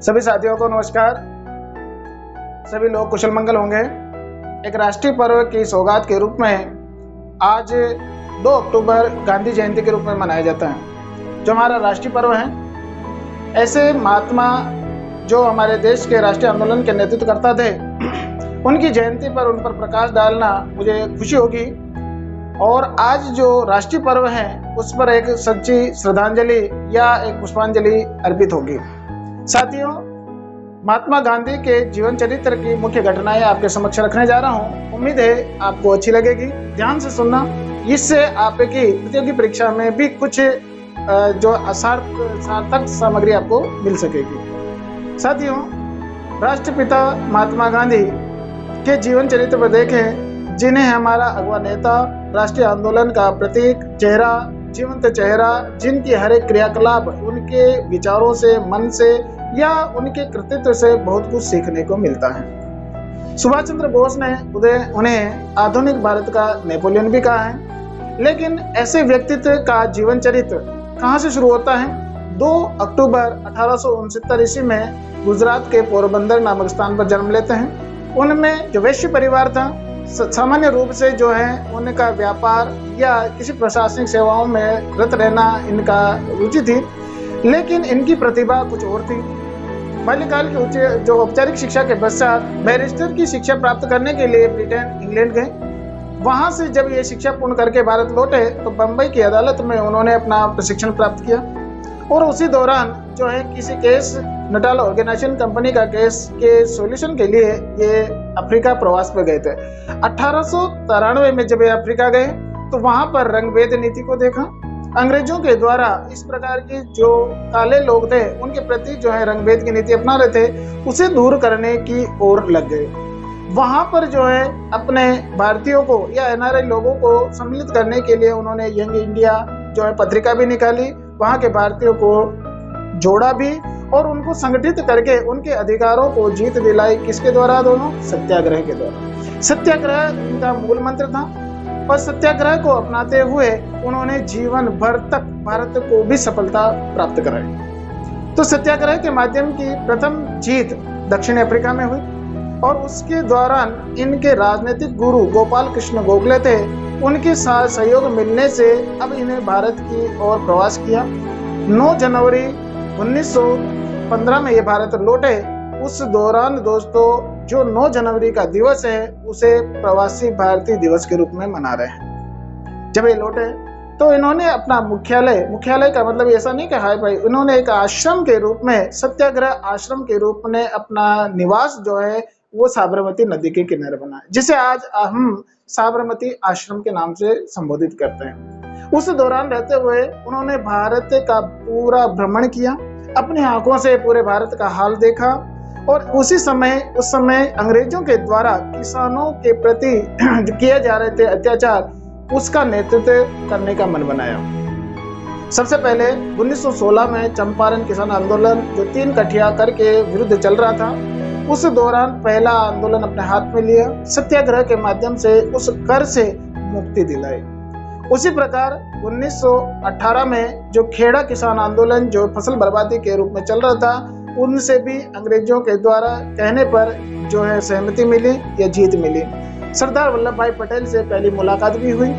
सभी साथियों को नमस्कार। सभी लोग कुशल मंगल होंगे। एक राष्ट्रीय पर्व की सौगात के रूप में आज 2 अक्टूबर गांधी जयंती के रूप में मनाया जाता है, जो हमारा राष्ट्रीय पर्व है। ऐसे महात्मा जो हमारे देश के राष्ट्रीय आंदोलन के नेतृत्व करता थे, उनकी जयंती पर उन पर प्रकाश डालना मुझे खुशी होगी। और आज जो राष्ट्रीय पर्व है उस पर एक सच्ची श्रद्धांजलि या एक पुष्पांजलि अर्पित होगी। साथियों, महात्मा गांधी के जीवन चरित्र की मुख्य घटनाएं आपके समक्ष रखने जा रहा हूं। उम्मीद है आपको अच्छी लगेगी। ध्यान से सुनना, इससे आपकी प्रतियोगी परीक्षा में भी कुछ जो सार्थक सामग्री आपको मिल सकेगी। साथियों, राष्ट्रपिता महात्मा गांधी के जीवन चरित्र पर देखें, जिन्हें हमारा अगवा नेता, राष्ट्रीय आंदोलन का प्रतीक चेहरा, जीवंत चेहरा, जिनकी हर एक क्रियाकलाप उनके विचारों से, मन से या उनके कृतित्व से बहुत कुछ सीखने को मिलता है। सुभाष चंद्र बोस ने उन्हें आधुनिक भारत का नेपोलियन भी कहा है। लेकिन ऐसे व्यक्तित्व का जीवन चरित्र कहाँ से शुरू होता है? 2 अक्टूबर 1869 ईस्वी में गुजरात के पोरबंदर नामक स्थान पर जन्म लेते हैं। उनमें जो वैश्य परिवार था, सामान्य रूप से जो है उनका व्यापार या किसी प्रशासनिक सेवाओं में रत रहना इनका रुचि थी, लेकिन इनकी प्रतिभा कुछ और थी। बाल्यकाल की जो औपचारिक शिक्षा के पश्चात बैरिस्टर की शिक्षा प्राप्त करने के लिए ब्रिटेन, इंग्लैंड गए। वहां से जब ये शिक्षा पूर्ण करके भारत लौटे तो बम्बई की अदालत में उन्होंने अपना प्रशिक्षण प्राप्त किया। और उसी दौरान जो है किसी केस, नटाल ऑर्गेनाइजेशन कंपनी का केस के सॉल्यूशन के लिए ये अफ्रीका प्रवास पे गए थे। 1893 में जब ये अफ्रीका गए तो वहां पर रंगभेद नीति को देखा। अंग्रेजों के द्वारा इस प्रकार की जो काले लोग थे उनके प्रति जो है रंगभेद की नीति अपना रहे थे, उसे दूर करने की ओर लग गए। वहां पर जो है अपने भारतीयों को या एनआरआई लोगों को सम्मिलित करने के लिए उन्होंने यंग इंडिया जो है पत्रिका भी निकाली। वहां के भारतीयों को जोड़ा भी और उनको संगठित करके उनके अधिकारों को जीत दिलाई। किसके द्वारा? दोनों सत्याग्रह के द्वारा। सत्याग्रह इनका मूल मंत्र था और सत्याग्रह को अपनाते हुए उन्होंने जीवन भर तक भारत को भी सफलता प्राप्त कराई। तो सत्याग्रह के माध्यम की प्रथम जीत दक्षिण अफ्रीका में हुई और उसके दौरान इनके राजनीतिक गुरु गोपाल कृष्ण गोखले थे। उनके साथ सहयोग मिलने से अब इन्हें भारत की ओर प्रवास किया। 9 जनवरी 1915 में ये भारत लौटे। उस दौरान दोस्तों जो 9 जनवरी का दिवस है उसे प्रवासी भारतीय दिवस के रूप में मना रहे हैं। जब ये लौटे तो इन्होंने अपना मुख्यालय का मतलब ऐसा नहीं कहा है भाई, इन्होंने एक आश्रम के रूप में, सत्याग्रह आश्रम के रूप में अपना निवास जो है वो साबरमती नदी के किनारे बना, जिसे आज हम साबरमती आश्रम के नाम से संबोधित करते हैं। उस दौरान रहते हुए उन्होंने भारत का पूरा भ्रमण किया, अपनी आंखों से पूरे भारत का हाल देखा और उस समय अंग्रेजों के द्वारा किसानों के प्रति जो किए जा रहे थे अत्याचार, उसका नेतृत्व करने का मन बनाया। सबसे पहले 1916 में चंपारण किसान आंदोलन जो 3 कठिया कर के विरुद्ध चल रहा था, उस दौरान पहला आंदोलन अपने हाथ में लिया, सत्याग्रह के माध्यम से उस कर से मुक्ति दिलाई। उसी प्रकार 1918 में जो खेड़ा किसान आंदोलन जो फसल बर्बादी के रूप में चल रहा था, उनसे भी अंग्रेजों के द्वारा कहने पर जो है सहमति मिली या जीत मिली। सरदार वल्लभ भाई पटेल से पहली मुलाकात भी हुई।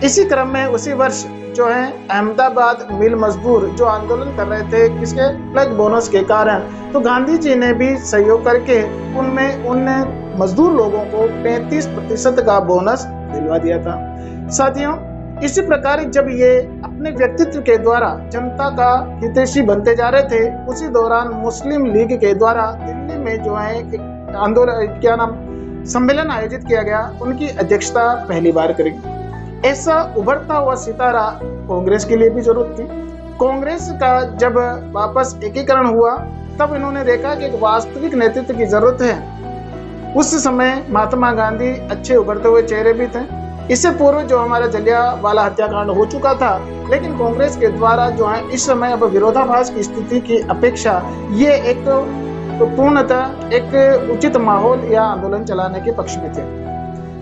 इसी क्रम में उसी वर्ष जो है अहमदाबाद मिल मजदूर जो आंदोलन कर रहे थे किसके प्लग बोनस के कारण, तो गांधी जी ने भी सहयोग करके उन मजदूर लोगों को 35% का बोनस दिलवा दिया था। साथियों, इसी प्रकार जब ये अपने व्यक्तित्व के द्वारा जनता का हितैषी बनते जा रहे थे, उसी दौरान मुस्लिम लीग के द्वारा दिल्ली में जो है एक आंदोलन सम्मेलन आयोजित किया गया। उनकी अध्यक्षता पहली बार करी। ऐसा उभरता हुआ सितारा कांग्रेस के लिए भी जरूरत थी। कांग्रेस का जब वापस एकीकरण हुआ तब इन्होंने देखा कि एक वास्तविक नेतृत्व की जरूरत है। उस समय महात्मा गांधी अच्छे उभरते हुए चेहरे भी थे। इससे पूर्व जो हमारा जलियांवाला हत्याकांड हो चुका था, लेकिन कांग्रेस के द्वारा जो है इस समय अब विरोधाभास की स्थिति की अपेक्षा ये एक पूर्णतः एक उचित माहौल या आंदोलन चलाने के पक्ष में थे।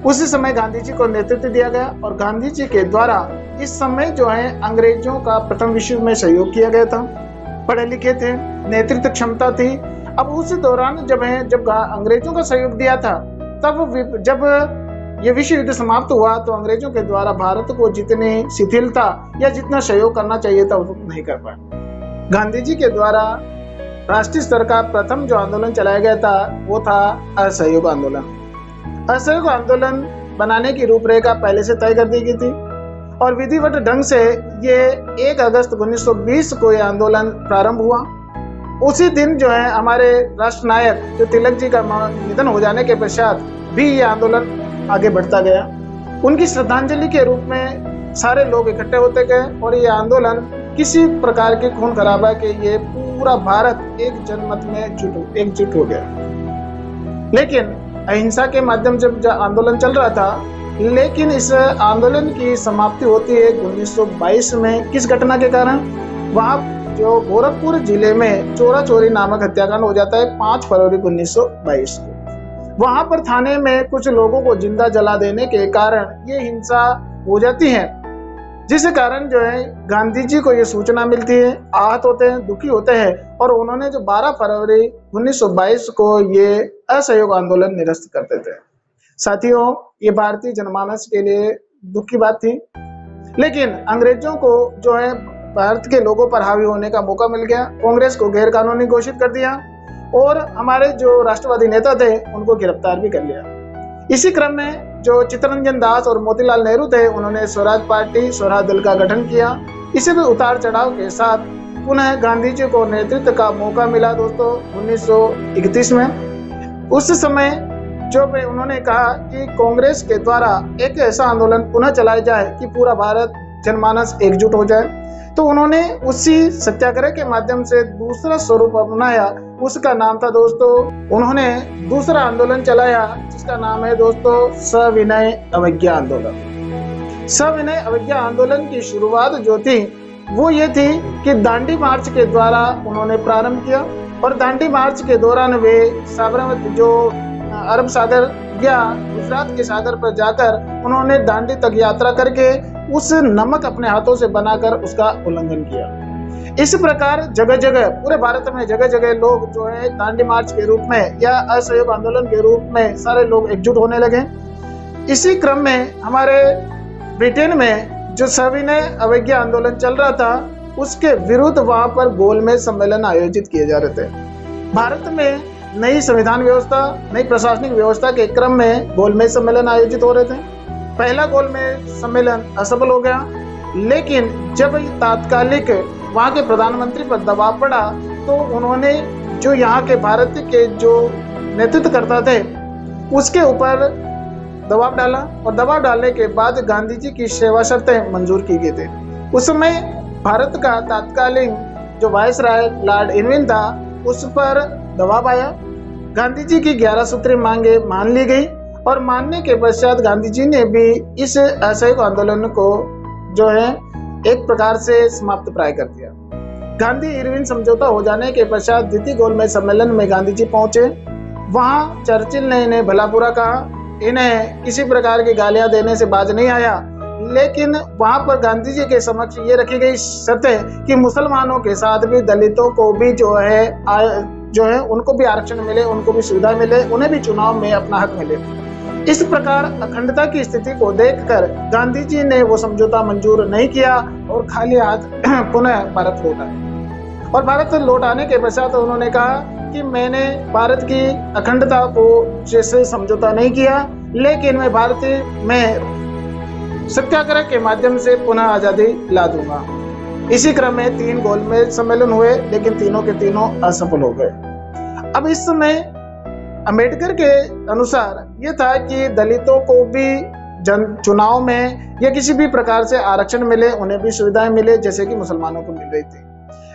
उसी समय गांधी जी को नेतृत्व दिया गया और गांधी जी के द्वारा इस समय जो है अंग्रेजों का प्रथम विश्व में सहयोग किया गया था। पढ़े लिखे थे, नेतृत्व क्षमता थी, अब उस दौरान जब अंग्रेजों का सहयोग दिया था, तब जब ये विश्व युद्ध समाप्त हुआ तो अंग्रेजों के द्वारा भारत को जितनी शिथिलता या जितना सहयोग करना चाहिए था वो नहीं कर पाए। गांधी जी के द्वारा राष्ट्रीय स्तर का प्रथम जो आंदोलन चलाया गया था वो था असहयोग आंदोलन। असहयोग आंदोलन बनाने की रूपरेखा पहले से तय कर दी गई थी और विधिवत ढंग से ये 1 अगस्त 1920 को ये आंदोलन प्रारंभ हुआ। उसी दिन जो है हमारे राष्ट्र नायक जो तिलक जी का निधन हो जाने के पश्चात भी ये आंदोलन आगे बढ़ता गया। उनकी श्रद्धांजलि के रूप में सारे लोग इकट्ठे होते गए और ये आंदोलन किसी प्रकार की खून खराबा के ये पूरा भारत एक जनमत में एकजुट हो गया। लेकिन अहिंसा के माध्यम से जब आंदोलन चल रहा था, लेकिन इस आंदोलन की समाप्ति होती है 1922 में। किस घटना के कारण? वहां जो गोरखपुर जिले में चोरा चोरी नामक हत्याकांड हो जाता है 5 फरवरी 1922 को। वहां पर थाने में कुछ लोगों को जिंदा जला देने के कारण ये हिंसा हो जाती है, जिस कारण जो है गांधी जी को ये सूचना मिलती है, आहत होते हैं, दुखी होते हैं और उन्होंने जो 12 फरवरी 1922 को ये असहयोग आंदोलन निरस्त कर देते हैं। साथियों, ये भारतीय जनमानस के लिए दुख की बात थी, लेकिन अंग्रेजों को जो है भारत के लोगों पर हावी होने का मौका मिल गया। कांग्रेस को गैर कानूनी घोषित कर दिया और हमारे जो राष्ट्रवादी नेता थे उनको गिरफ्तार भी कर लिया। इसी क्रम में जो चित्तरंजन दास और मोतीलाल नेहरू थे, उन्होंने स्वराज पार्टी स्वराज दल का गठन किया। इसी भी उतार चढ़ाव के साथ पुनः गांधी जी को नेतृत्व का मौका मिला दोस्तों 1931 में। उस समय जो उन्होंने कहा कि कांग्रेस के द्वारा एक ऐसा आंदोलन पुनः चलाया जाए कि पूरा भारत जनमानस एकजुट हो जाए, तो उन्होंने उसी सत्याग्रह के माध्यम से दूसरा स्वरूप अपनाया। उसका नाम था दोस्तों, उन्होंने दूसरा आंदोलन चलाया जिसका नाम है दोस्तों सविनय अवज्ञा आंदोलन। सविनय अवज्ञा आंदोलन की शुरुआत जो थी वो ये थी कि दांडी मार्च के द्वारा उन्होंने प्रारंभ किया और दांडी मार्च के दौरान वे साबरमती जो अरब सागर या गुजरात के सागर पर जाकर उन्होंने दांडी तक यात्रा करके उस नमक अपने हाथों से बनाकर उसका उल्लंघन किया। इस प्रकार जगह जगह पूरे भारत में जगह जगह लोग जो है दांडी मार्च के रूप में या असहयोग आंदोलन के रूप में सारे लोग एकजुट होने लगे। इसी क्रम में हमारे ब्रिटेन में जो सविनय अवज्ञा आंदोलन चल रहा था उसके विरुद्ध वहां पर गोलमेज सम्मेलन आयोजित किए जा रहे थे। भारत में नई संविधान व्यवस्था, नई प्रशासनिक व्यवस्था के क्रम में गोलमेज सम्मेलन आयोजित हो रहे थे। पहला गोलमेज सम्मेलन असफल हो गया, लेकिन जब तात्कालिक वहां के प्रधानमंत्री पर दबाव पड़ा तो उन्होंने जो यहाँ के भारत के जो नेतृत्व करता थे उसके ऊपर दबाव डाला और दबाव डालने के बाद गांधी जी की सेवा शर्तें मंजूर की गई थी। उस समय भारत का तात्कालिक जो वायसराय लॉर्ड इरविन था उस पर दबाव आया। गांधी जी की 11 सूत्री मांगे मान ली गई और मानने के पश्चात गांधी जी ने भी इस असहयोग आंदोलन को जो है एक प्रकार से समाप्त प्राय कर दिया। गांधी इरविन समझौता हो जाने के पश्चात द्वितीय गोलमेज सम्मेलन में गांधी जी पहुंचे। वहां चर्चिल ने इन्हें भला बुरा कहा, इन्हें किसी प्रकार की गालियां देने से बाज नहीं आया, लेकिन वहां पर गांधी जी के समक्ष ये रखी गई शर्तें कि मुसलमानों के साथ भी दलितों को भी जो है उनको भी आरक्षण मिले, उनको भी सुविधा मिले, उन्हें भी चुनाव में अपना हक मिले। इस प्रकार अखंडता की स्थिति को देखकर गांधी जी ने वो समझौता मंजूर नहीं किया और खाली हाथ पुनः भारत लौट आए। और भारत लौट आने के पश्चात उन्होंने कहा कि मैंने भारत की अखंडता को जैसे समझौता नहीं किया, लेकिन मैं भारतीय में सत्याग्रह के माध्यम से पुनः आजादी ला दूंगा। इसी क्रम में 3 गोलमेज सम्मेलन हुए, लेकिन तीनों के तीनों असफल हो गए। अब इस समय अंबेडकर के अनुसार ये था कि दलितों को भी चुनाव में या किसी भी प्रकार से आरक्षण मिले, उन्हें भी सुविधाएं मिले जैसे कि मुसलमानों को मिल रही थी।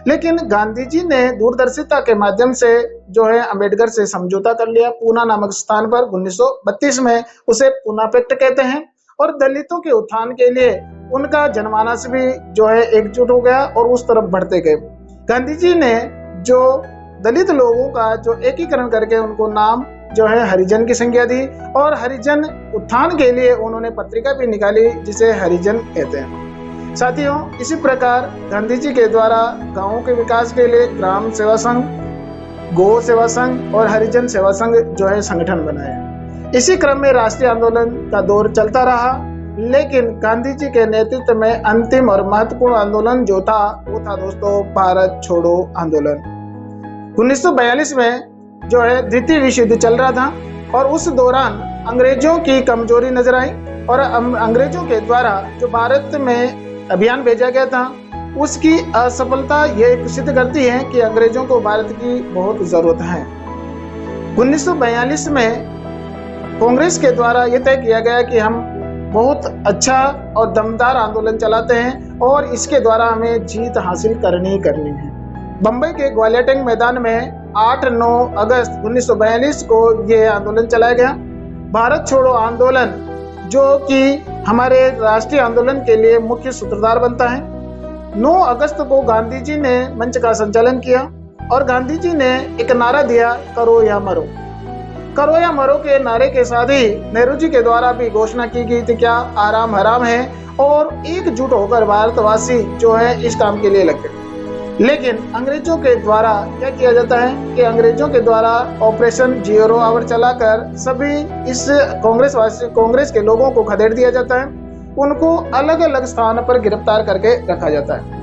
लेकिन गांधी जी ने दूरदर्शिता के माध्यम से जो है अंबेडकर से समझौता कर लिया पूना नामक स्थान पर 1932 में, उसे पूना पैक्ट कहते हैं। और दलितों के उत्थान के लिए उनका जनमानस भी जो है एकजुट हो गया और उस तरफ बढ़ते गए। गांधी जी ने जो दलित लोगों का जो एकीकरण करके उनको नाम जो है हरिजन की संज्ञा दी और हरिजन उत्थान के लिए उन्होंने पत्रिका भी निकाली जिसे हरिजन कहते हैं। साथियों, इसी प्रकार गांधी जी के द्वारा गांवों के विकास के लिए ग्राम सेवा संघ, गो सेवा संघ और हरिजन सेवा संघ जो है संगठन बनाए। इसी क्रम में राष्ट्रीय आंदोलन का दौर चलता रहा, लेकिन गांधी जी के नेतृत्व में अंतिम और महत्वपूर्ण आंदोलन जो था वो था दोस्तों भारत छोड़ो आंदोलन। 1942 में जो है द्वितीय विश्व युद्ध चल रहा था और उस दौरान अंग्रेजों की कमजोरी नजर आई और अंग्रेजों के द्वारा जो भारत में अभियान भेजा गया था उसकी असफलता ये सिद्ध करती है कि अंग्रेजों को भारत की बहुत जरूरत है। 1942 में कांग्रेस के द्वारा ये तय किया गया कि हम बहुत अच्छा और दमदार आंदोलन चलाते हैं और इसके द्वारा हमें जीत हासिल करनी ही करनी है। बम्बई के ग्वालियर टैंक मैदान में 8-9 अगस्त 1942 को ये आंदोलन चलाया गया। भारत छोड़ो आंदोलन जो कि हमारे राष्ट्रीय आंदोलन के लिए मुख्य सूत्रधार बनता है। 9 अगस्त को गांधी जी ने मंच का संचालन किया और गांधी जी ने एक नारा दिया, करो या मरो। करो या मरो के नारे के साथ ही नेहरू जी के द्वारा भी घोषणा की गई थी क्या आराम हराम है और एकजुट होकर भारतवासी जो है इस काम के लिए लग गए। लेकिन अंग्रेजों के द्वारा क्या किया जाता है कि अंग्रेजों के द्वारा ऑपरेशन जीरो आवर चलाकर सभी इस कांग्रेस के लोगों को खदेड़ दिया जाता है। उनको अलग अलग स्थान पर गिरफ्तार करके रखा जाता है।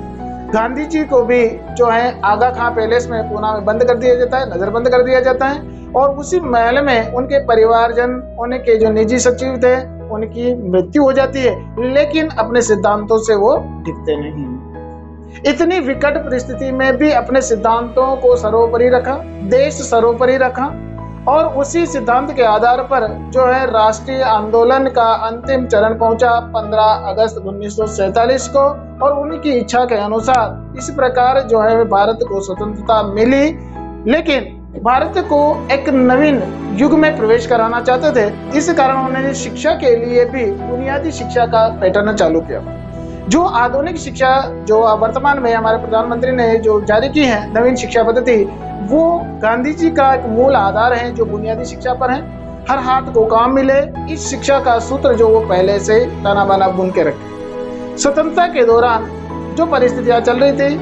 गांधी जी को भी जो है आगा खां पैलेस में पूना में बंद कर दिया जाता है, नजरबंद कर दिया जाता है और उसी महल में उनके परिवारजन, उनके जो निजी सचिव थे, उनकी मृत्यु हो जाती है, लेकिन अपने सिद्धांतों से वो टिकते नहीं। इतनी विकट परिस्थिति में भी अपने सिद्धांतों को सर्वोपरि रखा, देश सर्वोपरि रखा और उसी सिद्धांत के आधार पर जो है राष्ट्रीय आंदोलन का अंतिम चरण पहुंचा 15 अगस्त 1947 को और उनकी इच्छा के अनुसार इस प्रकार जो है भारत को स्वतंत्रता मिली। लेकिन भारत को एक नवीन युग में प्रवेश कराना चाहते थे, इस कारण उन्होंने शिक्षा के लिए भी बुनियादी शिक्षा का पैटर्न चालू किया। जो आधुनिक शिक्षा जो वर्तमान में हमारे प्रधानमंत्री ने जो जारी की है नवीन शिक्षा पद्धति, वो गांधी जी का एक मूल आधार है जो बुनियादी शिक्षा पर है। हर हाथ को काम मिले, इस शिक्षा का सूत्र जो वो पहले से ताना बाना बुन के रखे। स्वतंत्रता के दौरान जो परिस्थितियां चल रही थी,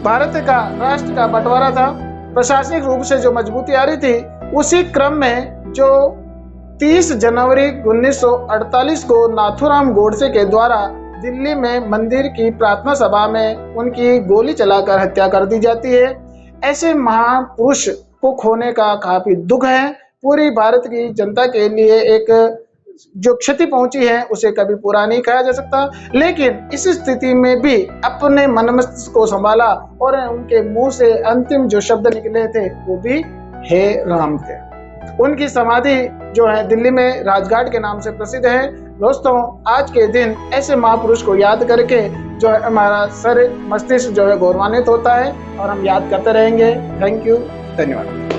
भारत का राष्ट्र का बंटवारा था, प्रशासनिक रूप से जो मजबूती आ रही थी, उसी क्रम में जो 30 जनवरी 1948 को नाथूराम गोडसे के द्वारा दिल्ली में मंदिर की प्रार्थना सभा में उनकी गोली चलाकर हत्या कर दी जाती है। ऐसे महापुरुष को खोने का काफी दुख है। पूरी भारत की जनता के लिए एक जो क्षति पहुंची है उसे कभी पूरा नहीं कहा जा सकता। लेकिन इस स्थिति में भी अपने मन मस्तिष्क को संभाला और उनके मुंह से अंतिम जो शब्द निकले थे वो भी हे राम थे। उनकी समाधि जो है दिल्ली में राजघाट के नाम से प्रसिद्ध है। दोस्तों, आज के दिन ऐसे महापुरुष को याद करके जो है हमारा सर मस्तिष्क जो है गौरवान्वित होता है और हम याद करते रहेंगे। थैंक यू, धन्यवाद।